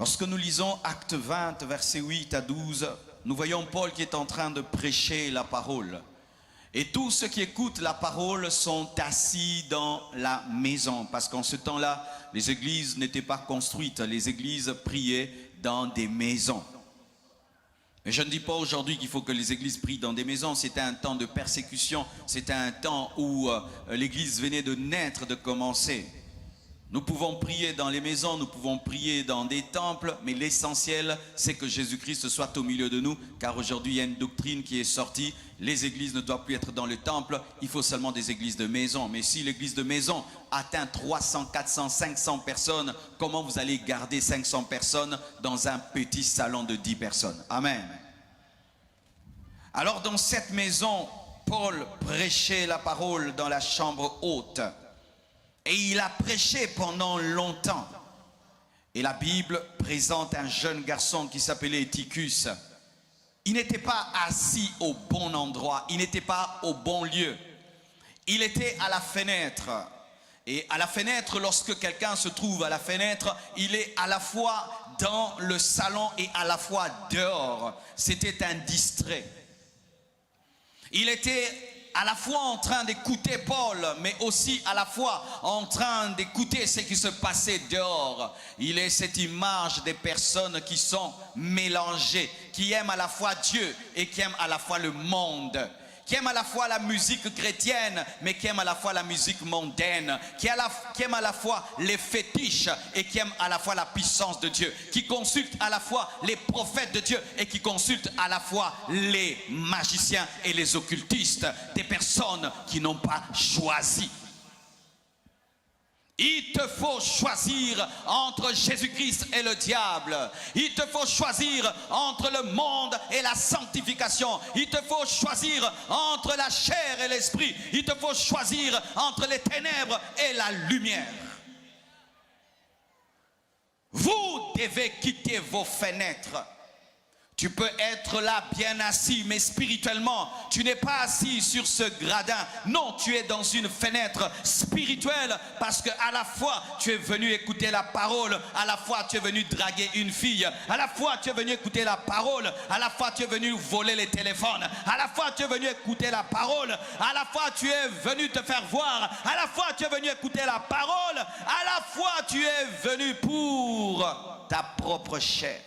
Lorsque nous lisons Acte 20, versets 8 à 12, nous voyons Paul qui est en train de prêcher la parole. Et tous ceux qui écoutent la parole sont assis dans la maison. Parce qu'en ce temps-là, les églises n'étaient pas construites. Les églises priaient dans des maisons. Mais je ne dis pas aujourd'hui qu'il faut que les églises prient dans des maisons. C'était un temps de persécution. C'était un temps où l'église venait de naître, de commencer. Nous pouvons prier dans les maisons, nous pouvons prier dans des temples, mais l'essentiel, c'est que Jésus-Christ soit au milieu de nous, car aujourd'hui, il y a une doctrine qui est sortie. Les églises ne doivent plus être dans le temple, il faut seulement des églises de maison. Mais si l'église de maison atteint 300, 400, 500 personnes, comment vous allez garder 500 personnes dans un petit salon de 10 personnes? Amen. Alors, dans cette maison, Paul prêchait la parole dans la chambre haute. Et il a prêché pendant longtemps. Et la Bible présente un jeune garçon qui s'appelait Tychus. Il n'était pas assis au bon endroit, il n'était pas au bon lieu. Il était à la fenêtre. Et à la fenêtre, lorsque quelqu'un se trouve à la fenêtre, il est à la fois dans le salon et à la fois dehors. C'était un distrait. Il était à la fois en train d'écouter Paul, mais aussi à la fois en train d'écouter ce qui se passait dehors. Il est cette image des personnes qui sont mélangées, qui aiment à la fois Dieu et qui aiment à la fois le monde, qui aiment à la fois la musique chrétienne, mais qui aiment à la fois la musique mondaine, qui aiment à la fois les fétiches et qui aiment à la fois la puissance de Dieu, qui consultent à la fois les prophètes de Dieu et qui consultent à la fois les magiciens et les occultistes, des personnes qui n'ont pas choisi. Il te faut choisir entre Jésus-Christ et le diable. Il te faut choisir entre le monde et la sanctification. Il te faut choisir entre la chair et l'esprit. Il te faut choisir entre les ténèbres et la lumière. Vous devez quitter vos fenêtres. Tu peux être là bien assis, mais spirituellement, tu n'es pas assis sur ce gradin. Non, tu es dans une fenêtre spirituelle parce qu'à la fois, tu es venu écouter la parole, à la fois, tu es venu draguer une fille, à la fois, tu es venu écouter la parole, à la fois, tu es venu voler les téléphones, à la fois, tu es venu écouter la parole, à la fois, tu es venu te faire voir, à la fois, tu es venu écouter la parole, à la fois, tu es venu pour ta propre chair.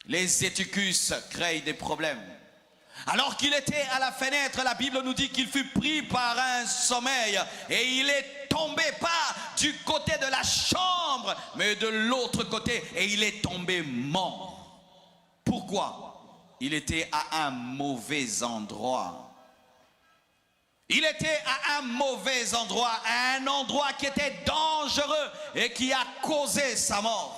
Les éticus créent des problèmes. Alors qu'il était à la fenêtre, la Bible nous dit qu'il fut pris par un sommeil et il est tombé pas du côté de la chambre, mais de l'autre côté, et il est tombé mort. Pourquoi? Il était à un mauvais endroit. Il était à un mauvais endroit, à un endroit qui était dangereux et qui a causé sa mort.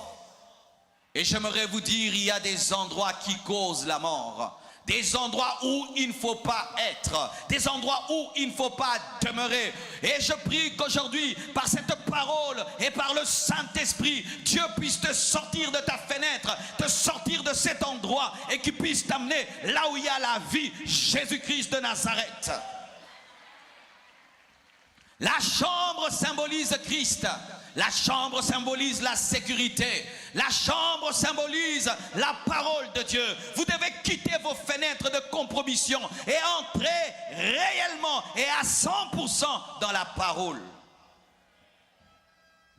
Et j'aimerais vous dire, il y a des endroits qui causent la mort. Des endroits où il ne faut pas être. Des endroits où il ne faut pas demeurer. Et je prie qu'aujourd'hui, par cette parole et par le Saint-Esprit, Dieu puisse te sortir de ta fenêtre, te sortir de cet endroit et qu'il puisse t'amener là où il y a la vie, Jésus-Christ de Nazareth. La chambre symbolise Christ. La chambre symbolise la sécurité. La chambre symbolise la parole de Dieu. Vous devez quitter vos fenêtres de compromission et entrer réellement et à 100% dans la parole.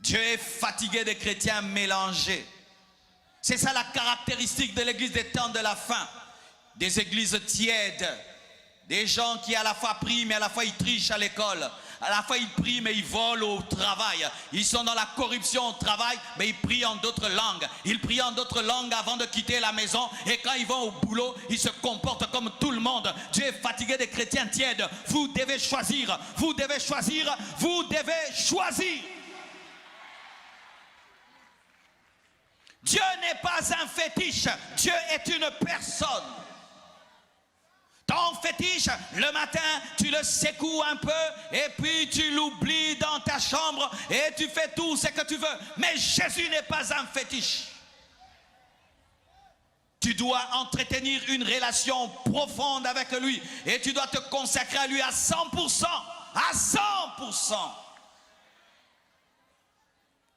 Dieu est fatigué des chrétiens mélangés. C'est ça la caractéristique de l'église des temps de la fin. Des églises tièdes. Des gens qui à la fois prient mais à la fois ils trichent à l'école. À la fois ils prient mais ils volent au travail. Ils sont dans la corruption au travail mais ils prient en d'autres langues. Ils prient en d'autres langues avant de quitter la maison. Et quand ils vont au boulot, ils se comportent comme tout le monde. Dieu est fatigué des chrétiens tièdes. Vous devez choisir. Vous devez choisir. Vous devez choisir. Dieu n'est pas un fétiche. Dieu est une personne. Ton fétiche, le matin, tu le secoues un peu et puis tu l'oublies dans ta chambre et tu fais tout ce que tu veux. Mais Jésus n'est pas un fétiche. Tu dois entretenir une relation profonde avec lui et tu dois te consacrer à lui à 100%. À 100%.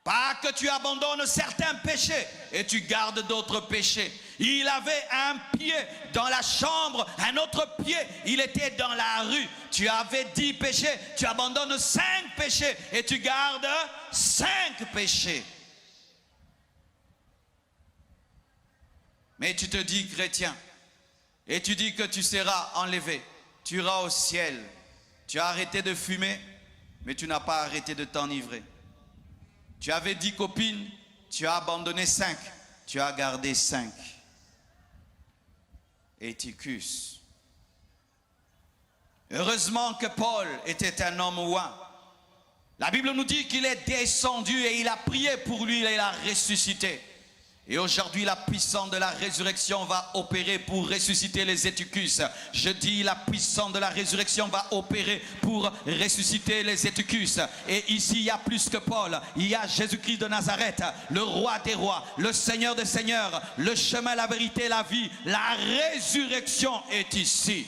Pas que tu abandonnes certains péchés et tu gardes d'autres péchés. Il avait un pied dans la chambre, un autre pied, il était dans la rue. Tu avais 10 péchés, tu abandonnes 5 péchés et tu gardes 5 péchés. Mais tu te dis chrétien et tu dis que tu seras enlevé, tu iras au ciel. Tu as arrêté de fumer, mais tu n'as pas arrêté de t'enivrer. Tu avais 10 copines, tu as abandonné 5, tu as gardé 5. Eutychus. Heureusement que Paul était un homme oint. La Bible nous dit qu'il est descendu et il a prié pour lui et il a ressuscité. Et aujourd'hui, la puissance de la résurrection va opérer pour ressusciter les Eutychus. Je dis, la puissance de la résurrection va opérer pour ressusciter les Eutychus. Et ici, il y a plus que Paul. Il y a Jésus-Christ de Nazareth, le roi des rois, le Seigneur des seigneurs, le chemin, la vérité, la vie. La résurrection est ici.